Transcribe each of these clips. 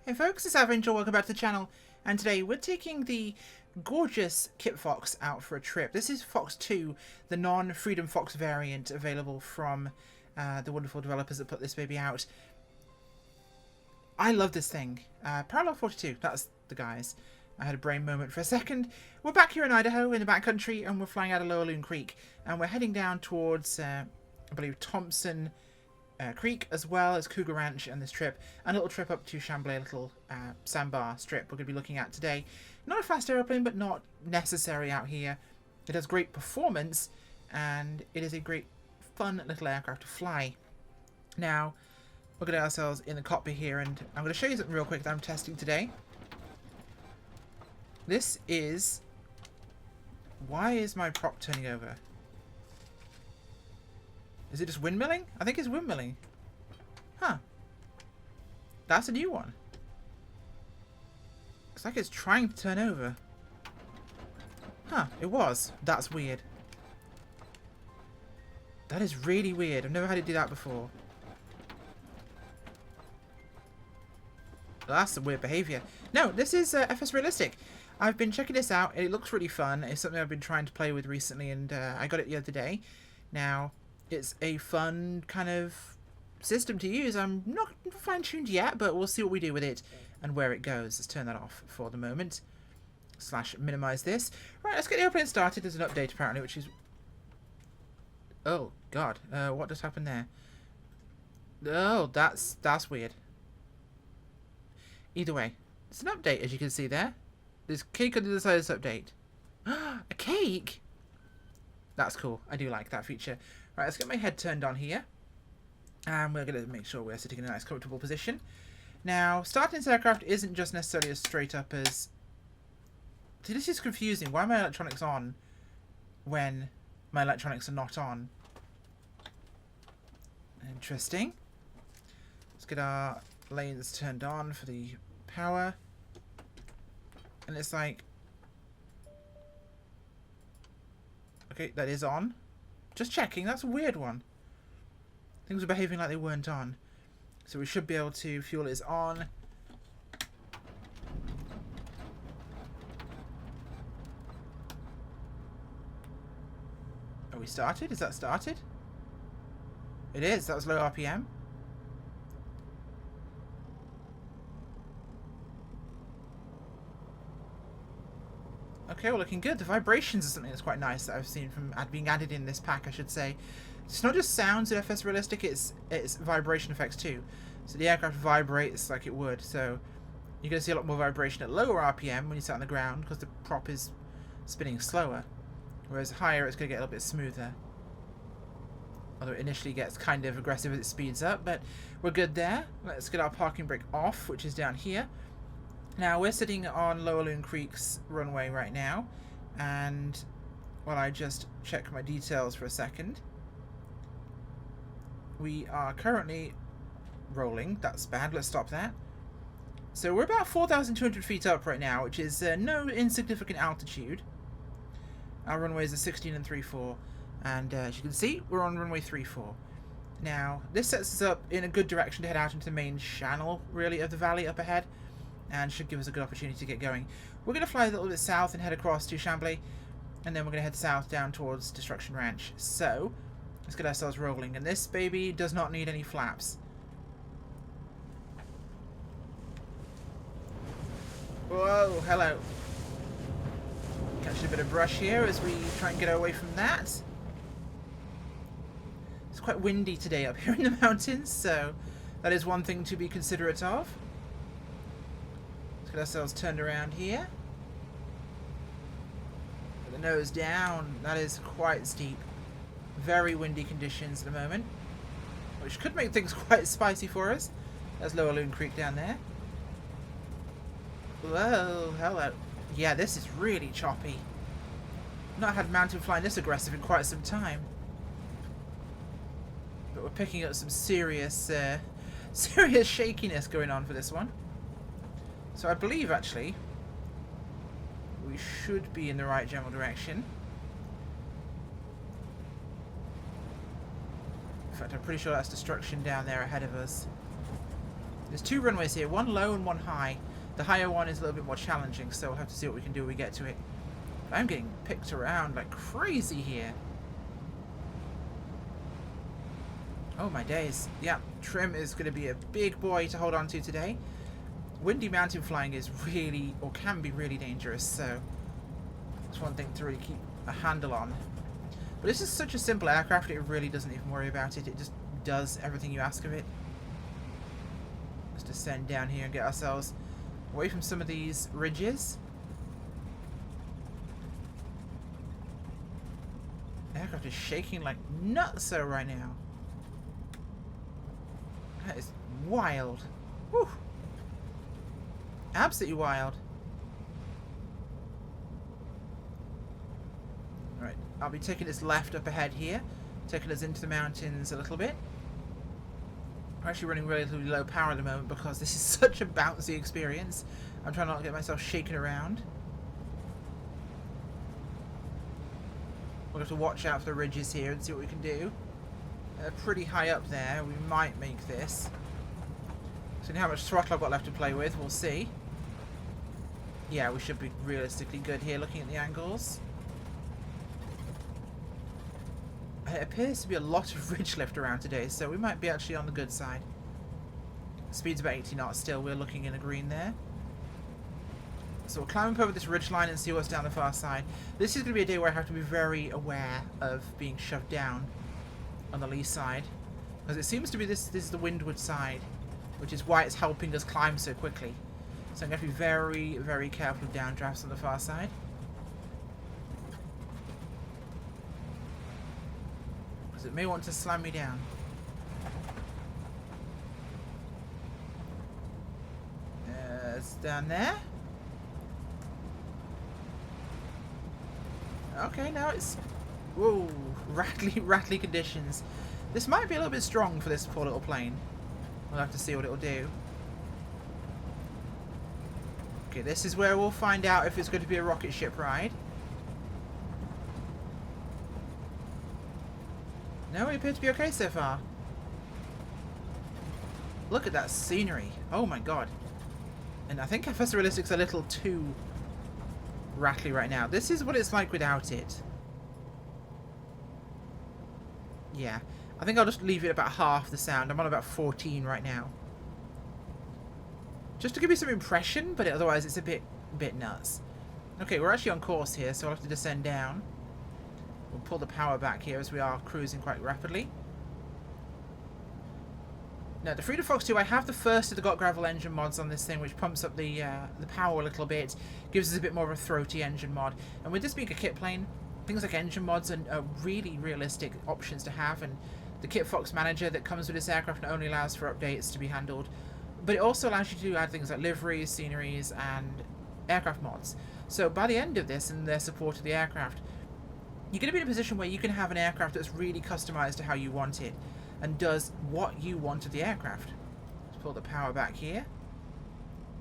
Hey folks, it's Avenger, welcome back to the channel, and today we're taking the gorgeous Kitfox out for a trip. This is Fox 2, the non-Freedom Fox variant available from the wonderful developers that put this baby out. I love this thing. Parallel 42, that's the guys. I had a brain moment for a second. We're back here in Idaho, in the backcountry, and we're flying out of Lower Loon Creek, and we're heading down towards, I believe, Thompson Creek, as well as Cougar Ranch and this trip, and a little trip up to Chambly, a little sandbar strip we're going to be looking at today. Not a fast aeroplane, but not necessary out here. It has great performance, and it is a great fun little aircraft to fly. Now, we're going to get ourselves in the cockpit here, and I'm going to show you something real quick that I'm testing today. This is... Why is my prop turning over? Is it just windmilling? I think it's windmilling. Huh. That's a new one. Looks like it's trying to turn over. Huh, it was. That's weird. That is really weird. I've never had it do that before. That's some weird behavior. No, this is FS Realistic. I've been checking this out. It looks really fun. It's something I've been trying to play with recently, and I got it the other day. Now, it's a fun kind of system to use. I'm not fine-tuned yet, but we'll see what we do with it and where it goes. Let's turn that off for the moment. / minimize this. Right, let's get the airplane started. There's an update apparently, which is... Oh, God. What just happened there? Oh, that's weird. Either way, it's an update, as you can see there. There's cake on the other side of this update. A cake? That's cool. I do like that feature. Right, let's get my head turned on here. And we're going to make sure we're sitting in a nice comfortable position. Now, starting this aircraft isn't just necessarily as straight up as... See, this is confusing. Why are my electronics on when my electronics are not on? Interesting. Let's get our lanes turned on for the power. And it's like... Okay, that is on. Just checking, that's a weird one. Things are behaving like they weren't on. So we should be able to... Fuel is on. Are we started? Is that started? It is, that was low RPM. Okay, well, looking good. The vibrations are something that's quite nice that I've seen from being added in this pack, I should say. It's not just sounds in FS Realistic, it's vibration effects too. So the aircraft vibrates like it would, so you're going to see a lot more vibration at lower RPM when you sit on the ground because the prop is spinning slower. Whereas higher, it's going to get a little bit smoother. Although it initially gets kind of aggressive as it speeds up, but we're good there. Let's get our parking brake off, which is down here. Now, we're sitting on Lower Loon Creek's runway right now, and while I just check my details for a second, we are currently rolling. That's bad. Let's stop that. So we're about 4,200 feet up right now, which is no insignificant altitude. Our runways are 16 and 3/4, and as you can see, we're on runway 3/4. Now, this sets us up in a good direction to head out into the main channel, really, of the valley up ahead, and should give us a good opportunity to get going. We're going to fly a little bit south and head across to Chambly, and then we're going to head south down towards Destruction Ranch. So, let's get ourselves rolling. And this baby does not need any flaps. Whoa, hello. Catch a bit of brush here as we try and get away from that. It's quite windy today up here in the mountains, so that is one thing to be considerate of. Get ourselves turned around here. Put the nose down. That is quite steep. Very windy conditions at the moment, which could make things quite spicy for us. There's Lower Loon Creek down there. Whoa, hello. Yeah, this is really choppy. Not had mountain flying this aggressive in quite some time. But we're picking up some serious, serious shakiness going on for this one. So I believe, actually, we should be in the right general direction. In fact, I'm pretty sure that's destruction down there ahead of us. There's two runways here, one low and one high. The higher one is a little bit more challenging, so we'll have to see what we can do when we get to it. But I'm getting picked around like crazy here. Oh my days. Yeah, trim is going to be a big boy to hold on to today. Windy mountain flying is really, or can be really dangerous, so it's one thing to really keep a handle on. But this is such a simple aircraft, it really doesn't even worry about it. It just does everything you ask of it. Let's descend down here and get ourselves away from some of these ridges. The aircraft is shaking like nutso right now. That is wild. Whew. Absolutely wild. Alright, I'll be taking this left up ahead here, taking us into the mountains a little bit. I'm actually running relatively low power at the moment because this is such a bouncy experience. I'm trying not to get myself shaken around. We'll have to watch out for the ridges here and see what we can do. Pretty high up there. We might make this. So how much throttle I've got left to play with, we'll see. Yeah, we should be realistically good here looking at the angles. It appears to be a lot of ridge lift around today, so we might be actually on the good side. Speed's about 80 knots still, we're looking in the green there. So we'll climb up over this ridge line and see what's down the far side. This is going to be a day where I have to be very aware of being shoved down on the lee side. Because it seems to be this is the windward side, which is why it's helping us climb so quickly. So I'm going to be very, very careful of downdrafts on the far side. Because it may want to slam me down. It's down there. Okay, now it's... Whoa, rattly conditions. This might be a little bit strong for this poor little plane. We'll have to see what it'll do. Okay, this is where we'll find out if it's going to be a rocket ship ride. No, we appear to be okay so far. Look at that scenery. Oh my god. And I think FS Realistic's a little too rattly right now. This is what it's like without it. Yeah. I think I'll just leave it about half the sound. I'm on about 14 right now. Just to give you some impression, but otherwise it's a bit nuts. Okay, we're actually on course here, so I'll have to descend down. We'll pull the power back here as we are cruising quite rapidly. Now, the Freedom Fox 2, I have the first of the Got Gravel engine mods on this thing, which pumps up the power a little bit, gives us a bit more of a throaty engine mod. And with this being a kit plane, things like engine mods are really realistic options to have, and the Kitfox manager that comes with this aircraft not only allows for updates to be handled, but it also allows you to add things like liveries, sceneries, and aircraft mods. So by the end of this and their support of the aircraft, you're going to be in a position where you can have an aircraft that's really customized to how you want it and does what you want of the aircraft. Let's pull the power back here.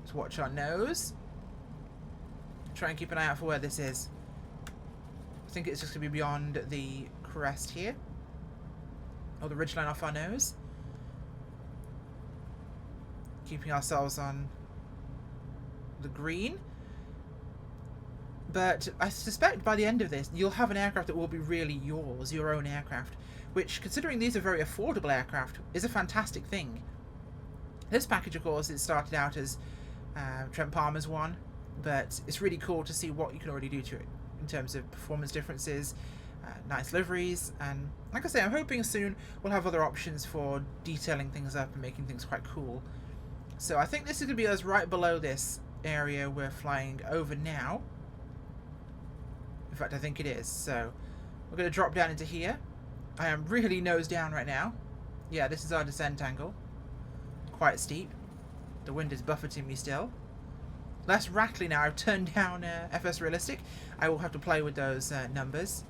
Let's watch our nose. Try and keep an eye out for where this is. I think it's just going to be beyond the crest here. Or the ridgeline off our nose. Keeping ourselves on the green. But I suspect by the end of this, you'll have an aircraft that will be really yours, your own aircraft. Which, considering these are very affordable aircraft, is a fantastic thing. This package, of course, it started out as Trent Palmer's one, but it's really cool to see what you can already do to it in terms of performance differences, nice liveries, and like I say, I'm hoping soon we'll have other options for detailing things up and making things quite cool. So I think this is going to be us right below this area we're flying over now. In fact, I think it is. So we're going to drop down into here. I am really nose down right now. Yeah, this is our descent angle. Quite steep. The wind is buffeting me still. Less rattly now. I've turned down FS Realistic. I will have to play with those numbers.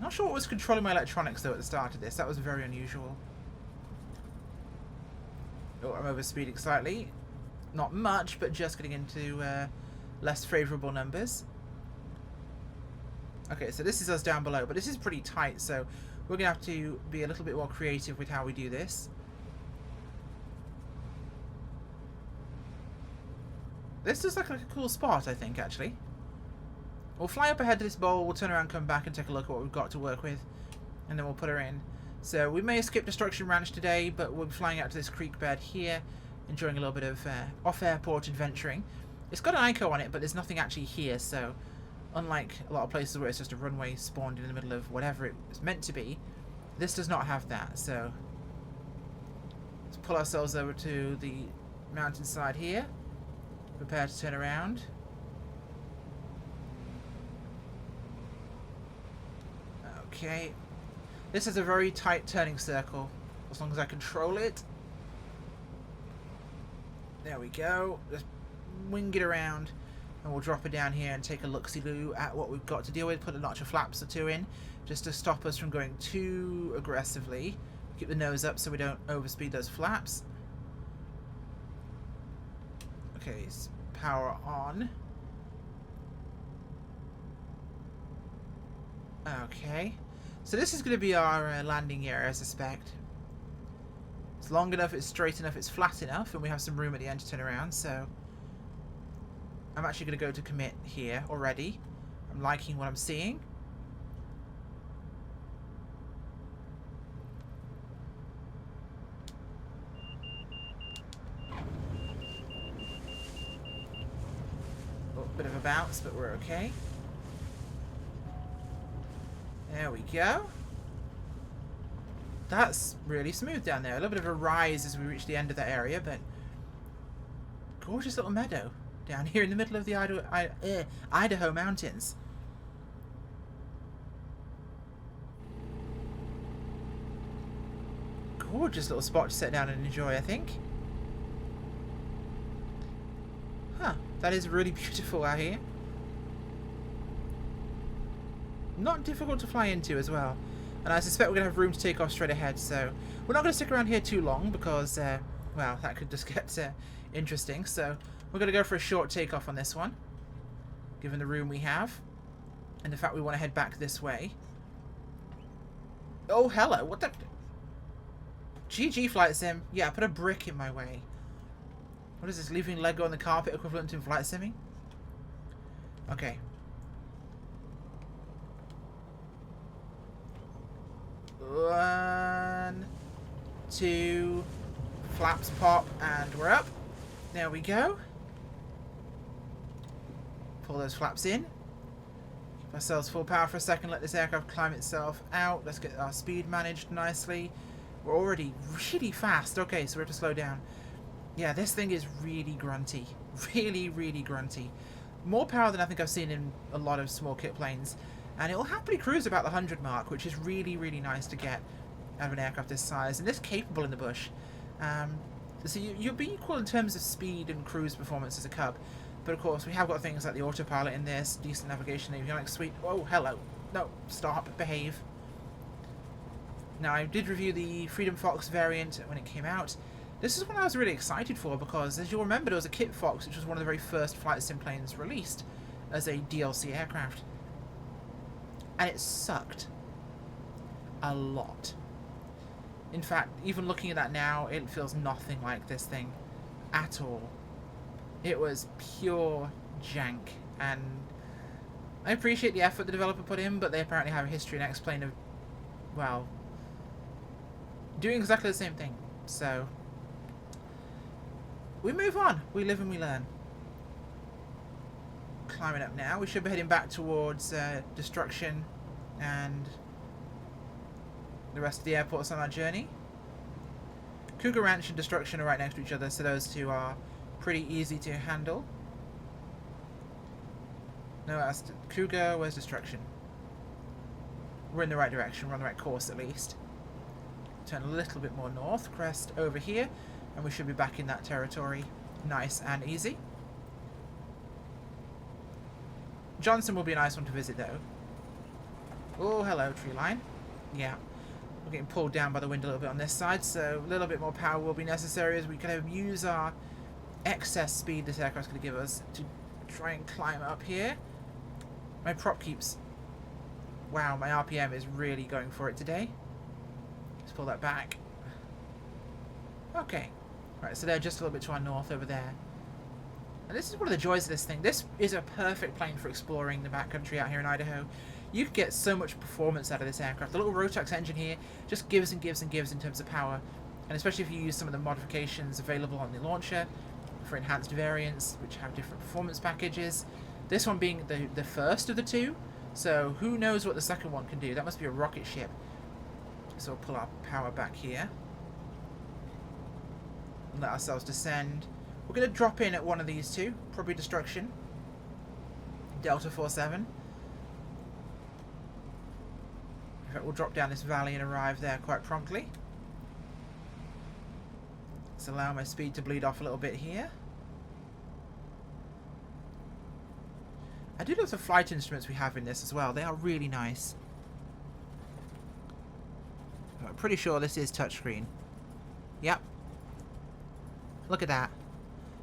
Not sure what was controlling my electronics though at the start of this. That was very unusual. Oh, I'm overspeeding slightly. Not much, but just getting into less favourable numbers. Okay, so this is us down below, but this is pretty tight, so we're going to have to be a little bit more creative with how we do this. This looks like a cool spot, I think, actually. We'll fly up ahead to this bowl, we'll turn around, come back and take a look at what we've got to work with. And then we'll put her in. So we may skip Destruction Ranch today, but we'll be flying out to this creek bed here, enjoying a little bit of off-airport adventuring. It's got an Ico on it, but there's nothing actually here, so unlike a lot of places where it's just a runway spawned in the middle of whatever it was meant to be, this does not have that, so let's pull ourselves over to the mountainside here. Prepare to turn around. Okay. This is a very tight turning circle, as long as I control it. There we go. Just wing it around, and we'll drop it down here and take a look-see-loo at what we've got to deal with. Put a notch of flaps or two in, just to stop us from going too aggressively. Keep the nose up so we don't overspeed those flaps. Okay, power on. Okay. So this is going to be our landing area, I suspect. It's long enough, it's straight enough, it's flat enough, and we have some room at the end to turn around, so I'm actually going to go to commit here already. I'm liking what I'm seeing. Oh, bit of a bounce, but we're okay. There we go. That's really smooth down there. A little bit of a rise as we reach the end of that area, but gorgeous little meadow down here in the middle of the Idaho mountains. Gorgeous little spot to sit down and enjoy, I think. Huh, that is really beautiful out here. Not difficult to fly into as well. And I suspect we're going to have room to take off straight ahead, so we're not going to stick around here too long because, well, that could just get interesting. So we're going to go for a short takeoff on this one, given the room we have, and the fact we want to head back this way. Oh, hello, what the... GG Flight Sim. Yeah, put a brick in my way. What is this, leaving Lego on the carpet equivalent to flight simming? Okay. One, two, flaps pop, and we're up. There we go. Pull those flaps in. Keep ourselves full power for a second. Let this aircraft climb itself out. Let's get our speed managed nicely. We're already really fast. Okay, so we have to slow down. Yeah, this thing is really grunty. Really, really grunty. More power than I think I've seen in a lot of small kit planes. And it'll happily cruise about the 100 mark, which is really, really nice to get out of an aircraft this size. And this capable in the bush. So you'll be equal in terms of speed and cruise performance as a Cub. But of course, we have got things like the autopilot in this, decent navigation, avionics suite. Oh, hello. No, stop, behave. Now, I did review the Freedom Fox variant when it came out. This is one I was really excited for because, as you'll remember, there was a Kitfox, which was one of the very first flight sim planes released as a DLC aircraft. And it sucked. A lot. In fact, even looking at that now, it feels nothing like this thing at all. It was pure jank, and I appreciate the effort the developer put in, but they apparently have a history and explain of, well, doing exactly the same thing. So, we move on. We live and we learn. Climbing up now. We should be heading back towards Destruction and the rest of the airports on our journey. Cougar Ranch and Destruction are right next to each other, so those two are pretty easy to handle. No, that's Cougar. Where's Destruction? We're in the right direction. We're on the right course, at least. Turn a little bit more north. Crest over here. And we should be back in that territory. Nice and easy. Johnson will be a nice one to visit, though. Oh, hello, tree line. Yeah. We're getting pulled down by the wind a little bit on this side, so a little bit more power will be necessary as we kind of use our excess speed this aircraft's going to give us to try and climb up here. My prop keeps... Wow, my RPM is really going for it today. Let's pull that back. Okay. Right, so they're just a little bit to our north over there. And this is one of the joys of this thing. This is a perfect plane for exploring the backcountry out here in Idaho. You can get so much performance out of this aircraft. The little Rotax engine here just gives and gives and gives in terms of power. And especially if you use some of the modifications available on the launcher for enhanced variants, which have different performance packages. This one being the first of the two. So who knows what the second one can do. That must be a rocket ship. So we'll pull our power back here. And let ourselves descend. We're going to drop in at one of these two. Probably Destruction. Delta 47. In fact, we'll drop down this valley and arrive there quite promptly. Let's allow my speed to bleed off a little bit here. I do love the flight instruments we have in this as well. They are really nice. I'm pretty sure this is touchscreen. Yep. Look at that.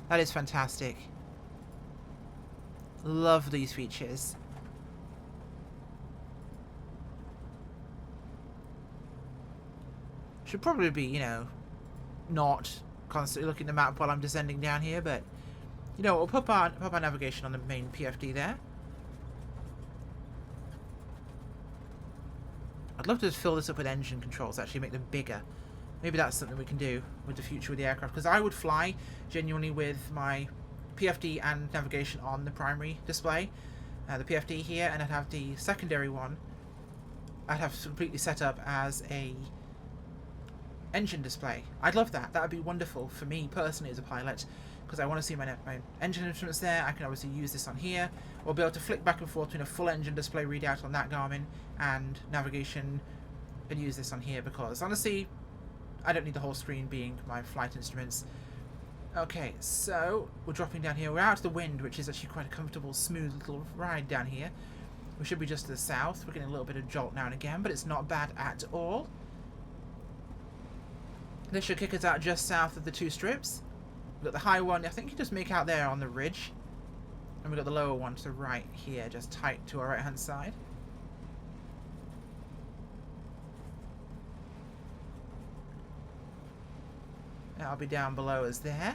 That is fantastic. Love these features. Should probably be, you know, not constantly looking at the map while I'm descending down here, but you know, we'll put our navigation on the main PFD there. I'd love to just fill this up with engine controls, actually make them bigger. Maybe that's something we can do with the future with the aircraft, because I would fly genuinely with my PFD and navigation on the primary display, the PFD here, and I'd have the secondary one. I'd have completely set up as a engine display. I'd love that. That would be wonderful for me personally as a pilot, because I want to see my engine instruments there. I can obviously use this on here, or be able to flick back and forth between a full engine display readout on that Garmin and navigation, and use this on here, because honestly, I don't need the whole screen being my flight instruments. Okay, so we're dropping down here. We're out of the wind, which is actually quite a comfortable, smooth little ride down here. We should be just to the south. We're getting a little bit of jolt now and again, but it's not bad at all. This should kick us out just south of the two strips. We've got the high one, I think you just make out there on the ridge. And we've got the lower one to the right here, just tight to our right hand side. That'll be down below us there.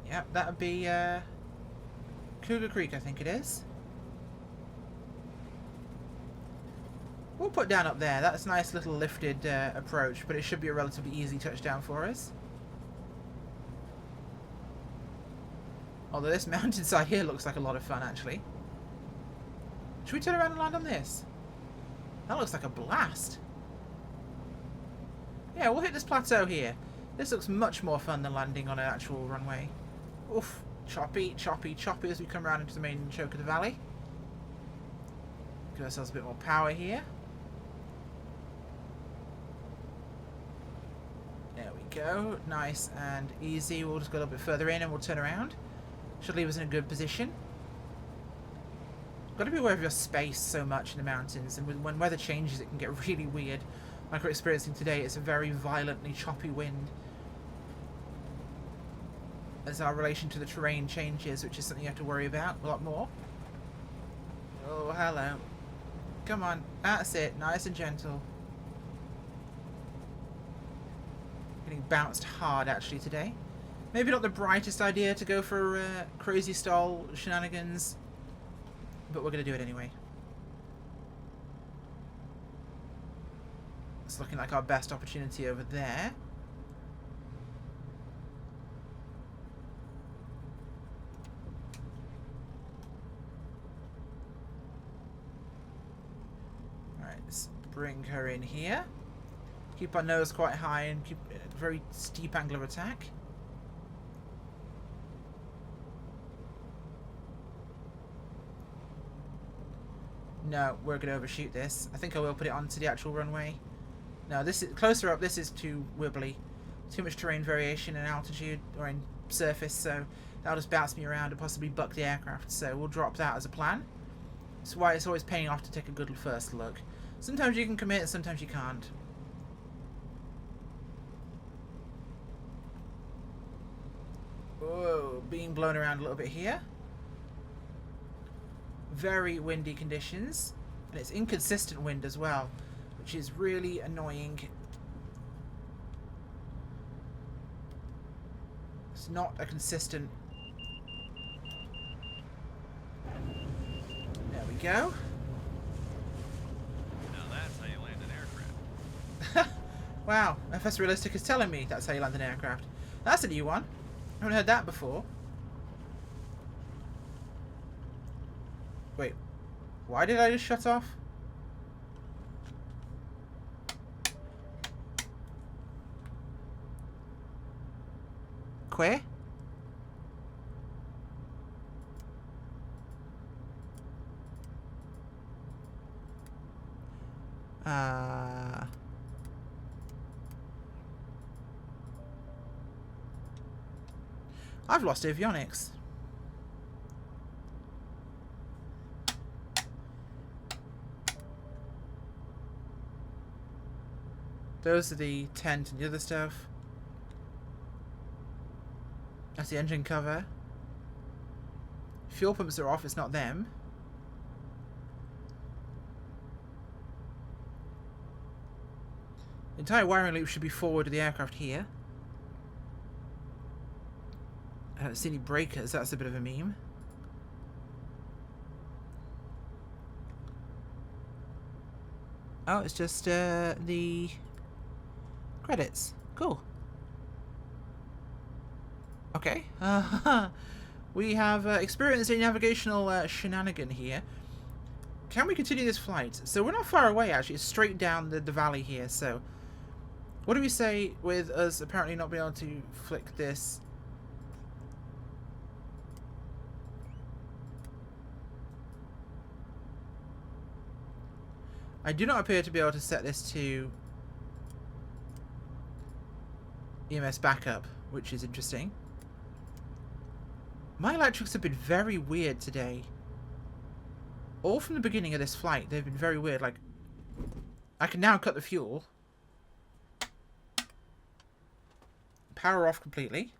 Yep, that would be Cougar Creek, I think it is. We'll put down up there. That's a nice little lifted approach, but it should be a relatively easy touchdown for us. Although this mountainside here looks like a lot of fun, actually. Should we turn around and land on this? That looks like a blast. Yeah, we'll hit this plateau here. This looks much more fun than landing on an actual runway. Oof. Choppy, choppy, choppy as we come around into the main choke of the valley. Give ourselves a bit more power here. There we go. Nice and easy. We'll just go a little bit further in and we'll turn around. Should leave us in a good position. Got to be aware of your space so much in the mountains, and when weather changes it can get really weird. Like we're experiencing today, it's a very violently choppy wind. As our relation to the terrain changes, which is something you have to worry about a lot more. Oh, hello. Come on, that's it, nice and gentle. Getting bounced hard actually today. Maybe not the brightest idea to go for crazy style shenanigans, but we're going to do it anyway. It's looking like our best opportunity over there. Alright, let's bring her in here. Keep our nose quite high and keep a very steep angle of attack. No, we're going to overshoot this. I think I will put it onto the actual runway. No, this is closer up. This is too wibbly. Too much terrain variation in altitude or in surface, so that'll just bounce me around and possibly buck the aircraft. So we'll drop that as a plan. That's why it's always paying off to take a good first look. Sometimes you can commit and sometimes you can't. Whoa, being blown around a little bit here. Very windy conditions, and it's inconsistent wind as well, which is really annoying. It's not a consistent... There we go. Now that's how you land an aircraft. Wow, FS Realistic is telling me that's how you land an aircraft. That's a new one. I haven't heard that before. Wait, why did I just shut off? Queer? I've lost avionics. Those are the tent and the other stuff. That's the engine cover. Fuel pumps are off, it's not them. The entire wiring loop should be forward of the aircraft here. I don't see any breakers, that's a bit of a meme. Oh, it's just the credits. Cool. Okay. We have experienced a navigational shenanigan here. Can we continue this flight? So we're not far away, actually. It's straight down the valley here, so... What do we say with us apparently not being able to flick this? I do not appear to be able to set this to EMS backup, which is interesting. My electrics have been very weird today. All from the beginning of this flight, they've been very weird. Like, I can now cut the fuel. Power off completely.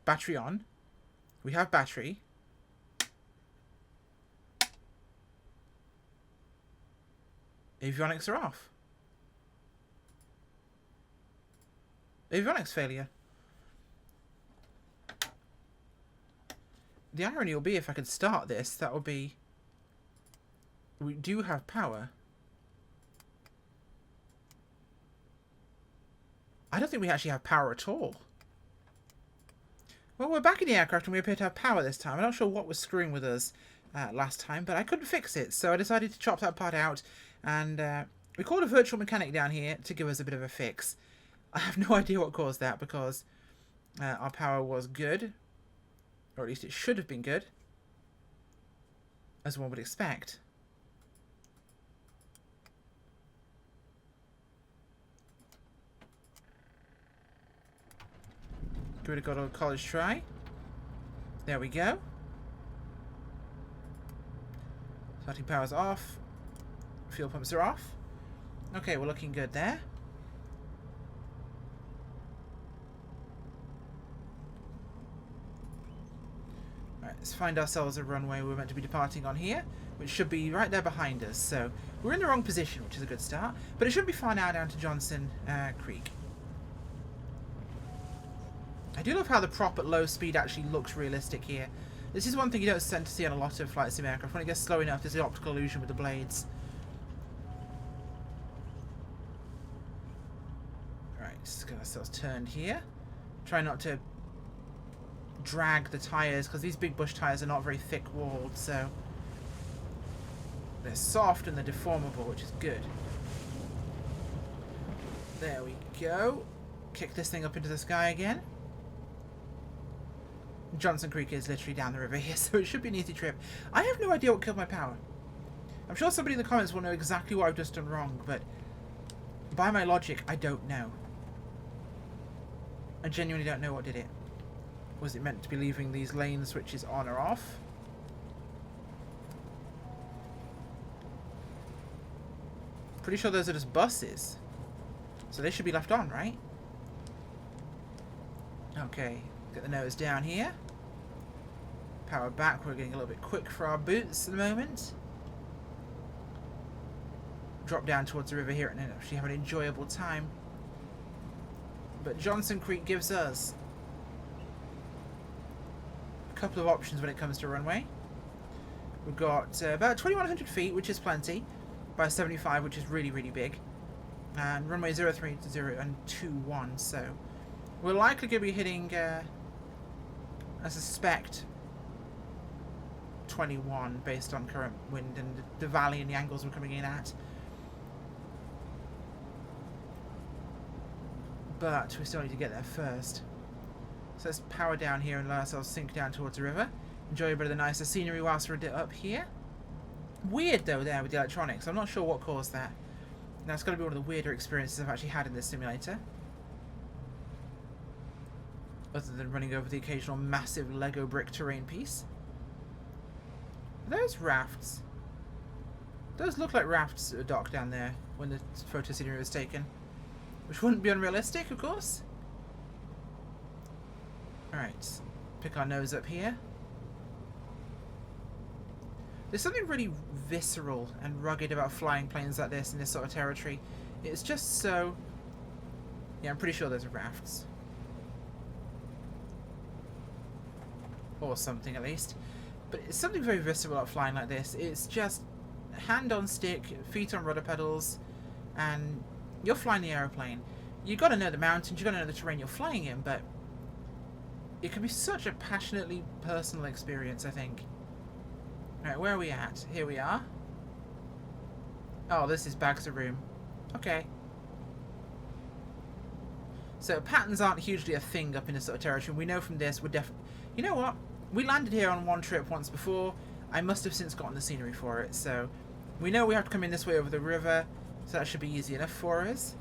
Battery on. We have battery. Avionics are off. Avionics failure. The irony will be if I could start this, that would be... We do have power. I don't think we actually have power at all. Well, we're back in the aircraft and we appear to have power this time. I'm not sure what was screwing with us last time, but I couldn't fix it. So I decided to chop that part out and we called a virtual mechanic down here to give us a bit of a fix. I have no idea what caused that because our power was good. Or at least it should have been good. As one would expect. Give it a good old college try. There we go. Starting power's off. Fuel pumps are off. Okay, we're looking good there. Alright, let's find ourselves a runway we're meant to be departing on here, which should be right there behind us. So we're in the wrong position, which is a good start. But it shouldn't be far now down to Johnson Creek. I do love how the prop at low speed actually looks realistic here. This is one thing you don't tend to see on a lot of flight sim aircraft. When it gets slow enough, there's the optical illusion with the blades. Alright, just get ourselves turned here. Try not to drag the tyres, because these big bush tyres are not very thick walled, so they're soft and they're deformable, which is good. There we go. Kick this thing up into the sky again. Johnson Creek is literally down the river here, so it should be an easy trip. I have no idea what killed my power. I'm sure somebody in the comments will know exactly what I've just done wrong, but by my logic, I don't know. I genuinely don't know what did it. Was it meant to be leaving these lane switches on or off? Pretty sure those are just buses. So they should be left on, right? Okay. Get the nose down here. Power back. We're getting a little bit quick for our boots at the moment. drop down towards the river here and actually have an enjoyable time. But Johnson Creek gives us a couple of options when it comes to runway. We've got about 2,100 feet, which is plenty, by 75, which is really, really big. And runway 03 to 0 and 21, so we're likely going to be hitting, I suspect, 21 based on current wind and the valley and the angles we're coming in at. But we still need to get there first. So let's power down here and let ourselves sink down towards the river. Enjoy a bit of the nicer scenery whilst we're up here. Weird though there with the electronics. I'm not sure what caused that. That's got to be one of the weirder experiences I've actually had in this simulator. Other than running over the occasional massive Lego brick terrain piece. Are those rafts? Those look like rafts docked down there when the photo scenery was taken. Which wouldn't be unrealistic, of course. Alright, pick our nose up here. There's something really visceral and rugged about flying planes like this in this sort of territory. It's just so... Yeah, I'm pretty sure those are rafts. Or something, at least. But it's something very visceral about flying like this. It's just hand on stick, feet on rudder pedals, and you're flying the aeroplane. You've got to know the mountains, you've got to know the terrain you're flying in, but it can be such a passionately personal experience, I think. Right, where are we at? Here we are. Oh, this is bags of room. Okay. So patterns aren't hugely a thing up in this sort of territory. We know from this, we're definitely... You know what? We landed here on one trip once before. I must have since gotten the scenery for it, so... We know we have to come in this way over the river, so that should be easy enough for us.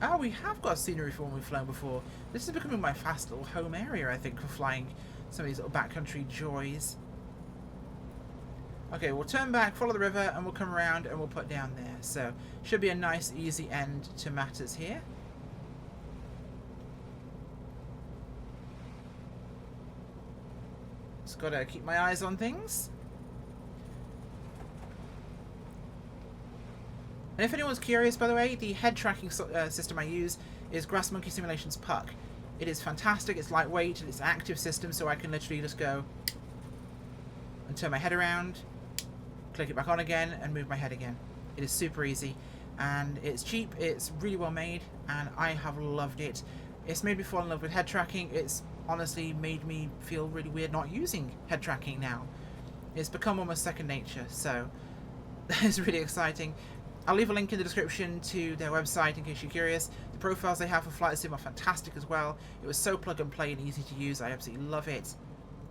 Oh, we have got scenery for when we've flown before. This is becoming my fast little home area, I think, for flying some of these little backcountry joys. Okay, we'll turn back, follow the river, and we'll come around and we'll put down there. So, should be a nice, easy end to matters here. Just gotta keep my eyes on things. And if anyone's curious, by the way, the head tracking system I use is Grass Monkey Simulation's Puck. It is fantastic, it's lightweight, and it's an active system, so I can literally just go and turn my head around, click it back on again, and move my head again. It is super easy, and it's cheap, it's really well made, and I have loved it. It's made me fall in love with head tracking. It's honestly made me feel really weird not using head tracking now. It's become almost second nature, so that is really exciting. I'll leave a link in the description to their website in case you're curious. The profiles they have for Flight Sim are fantastic as well. It was so plug and play and easy to use. I absolutely love it.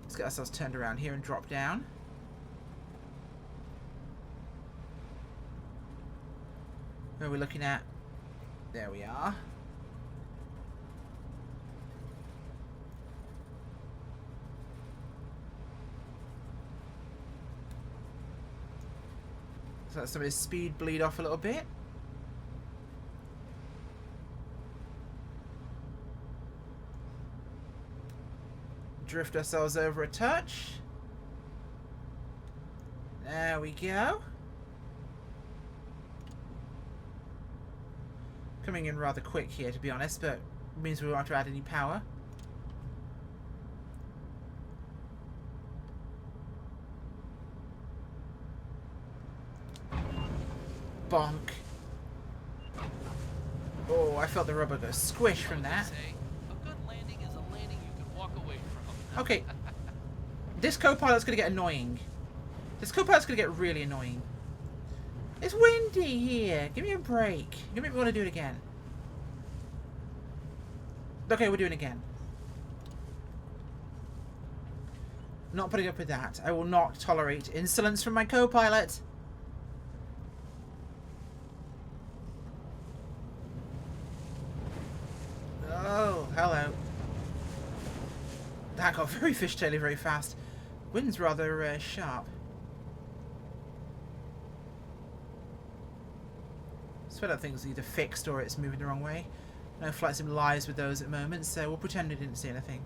Let's get ourselves turned around here and drop down. Where are we looking at? There we are. So let some of this speed bleed off a little bit. Drift ourselves over a touch. There we go. Coming in rather quick here, to be honest, but it means we won't have to add any power. Bonk. Oh, I felt the rubber go squish from that. A good landing is a landing you can walk away from. Okay. This co-pilot's gonna get annoying. This co-pilot's gonna get really annoying. It's windy here. Give me a break. Give me want to do it again. Okay, we're doing it again. Not putting up with that. I will not tolerate insolence from my co-pilot. Oh, hello. That got very fishtaily very fast. Wind's rather sharp. I swear that thing's either fixed or it's moving the wrong way. No Flight Sim lies with those at the moment, so we'll pretend we didn't see anything.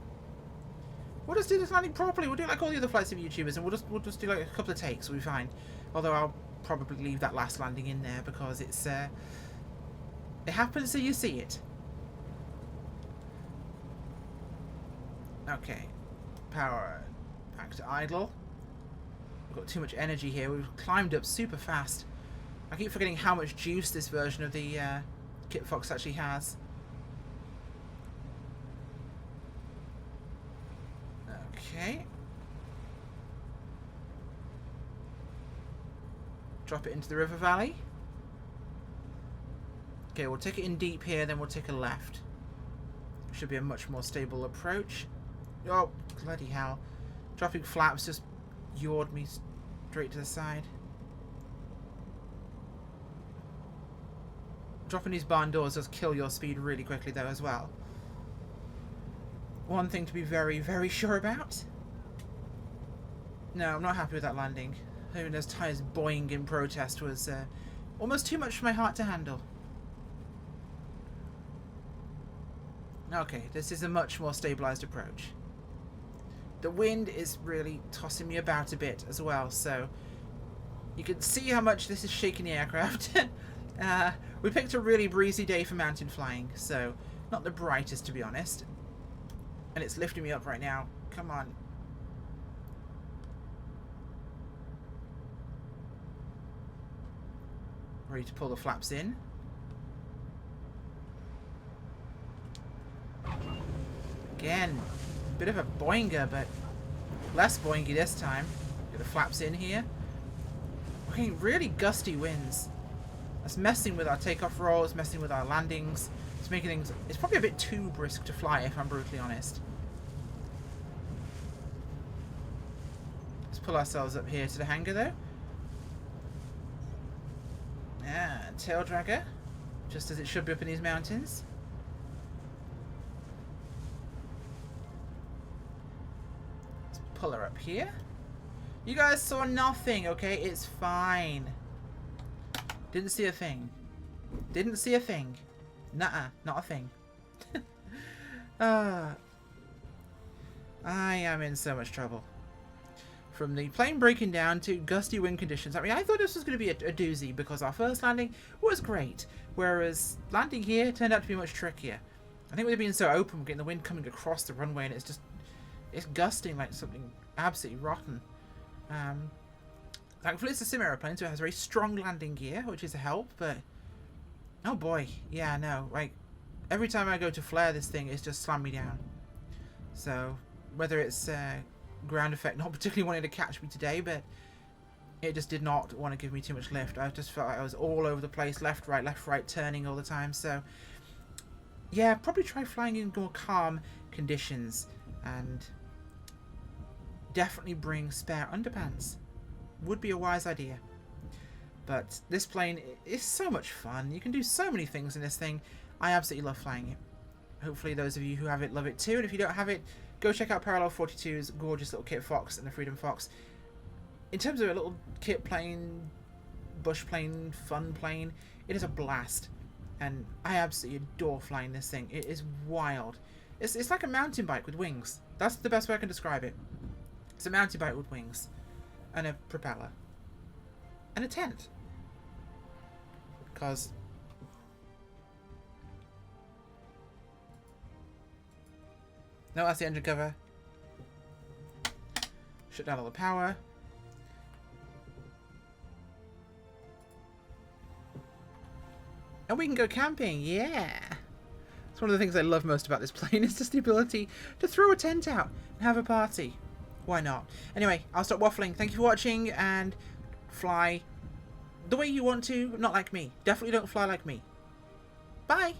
We'll just do this landing properly. We'll do it like all the other Flight Sim YouTubers, and we'll just do like a couple of takes. We'll be fine. Although I'll probably leave that last landing in there because it's it happens so you see it. Okay, power back to idle. We've got too much energy here. We've climbed up super fast. I keep forgetting how much juice this version of the Kitfox actually has. Okay. Drop it into the river valley. Okay, we'll take it in deep here, then we'll take a left. Should be a much more stable approach. Oh, bloody hell. Dropping flaps just yawed me straight to the side. Dropping these barn doors does kill your speed really quickly though as well. One thing to be very, very sure about. No, I'm not happy with that landing. Having those tyres boing in protest was almost too much for my heart to handle. Okay, this is a much more stabilised approach. The wind is really tossing me about a bit as well, so you can see how much this is shaking the aircraft. We picked a really breezy day for mountain flying, so not the brightest to be honest. And it's lifting me up right now. Come on. Ready to pull the flaps in. Again, a bit of a boinger, but less boingy this time. Get the flaps in here. We're getting really gusty winds. That's messing with our takeoff rolls, messing with our landings. It's making things... It's probably a bit too brisk to fly, if I'm brutally honest. Let's pull ourselves up here to the hangar, though. Yeah, tail dragger. Just as it should be up in these mountains. Let's pull her up here. You guys saw nothing, okay? It's fine. Didn't see a thing. Didn't see a thing. Nuh-uh, not a thing. I am in so much trouble. From the plane breaking down to gusty wind conditions. I mean, I thought this was going to be a doozy because our first landing was great. Whereas landing here turned out to be much trickier. I think with it being so open, we're getting the wind coming across the runway and it's just... It's gusting like something absolutely rotten. Thankfully it's a sim aeroplane, so it has very strong landing gear, which is a help, but... Oh boy, yeah, no, like, every time I go to flare this thing, it's just slammed me down. So, whether it's ground effect not particularly wanting to catch me today, but it just did not want to give me too much lift. I just felt like I was all over the place, left, right, turning all the time, so... Yeah, probably try flying in more calm conditions, and definitely bring spare underpants. Would be a wise idea. But this plane is so much fun. You can do so many things in this thing. I absolutely love flying it. Hopefully those of you who have it love it too. And if you don't have it, go check out Parallel 42's gorgeous little Kitfox and the Freedom Fox. In terms of a little kit plane, bush plane, fun plane, it is a blast. And I absolutely adore flying this thing. It is wild. It's like a mountain bike with wings. That's the best way I can describe it. It's a mountain bike with wings. And a propeller. And a tent. Because... No, that's the engine cover. Shut down all the power. And we can go camping, yeah! It's one of the things I love most about this plane, is just the ability to throw a tent out and have a party. Why not? Anyway, I'll stop waffling. Thank you for watching, and fly the way you want to, not like me. Definitely don't fly like me. Bye!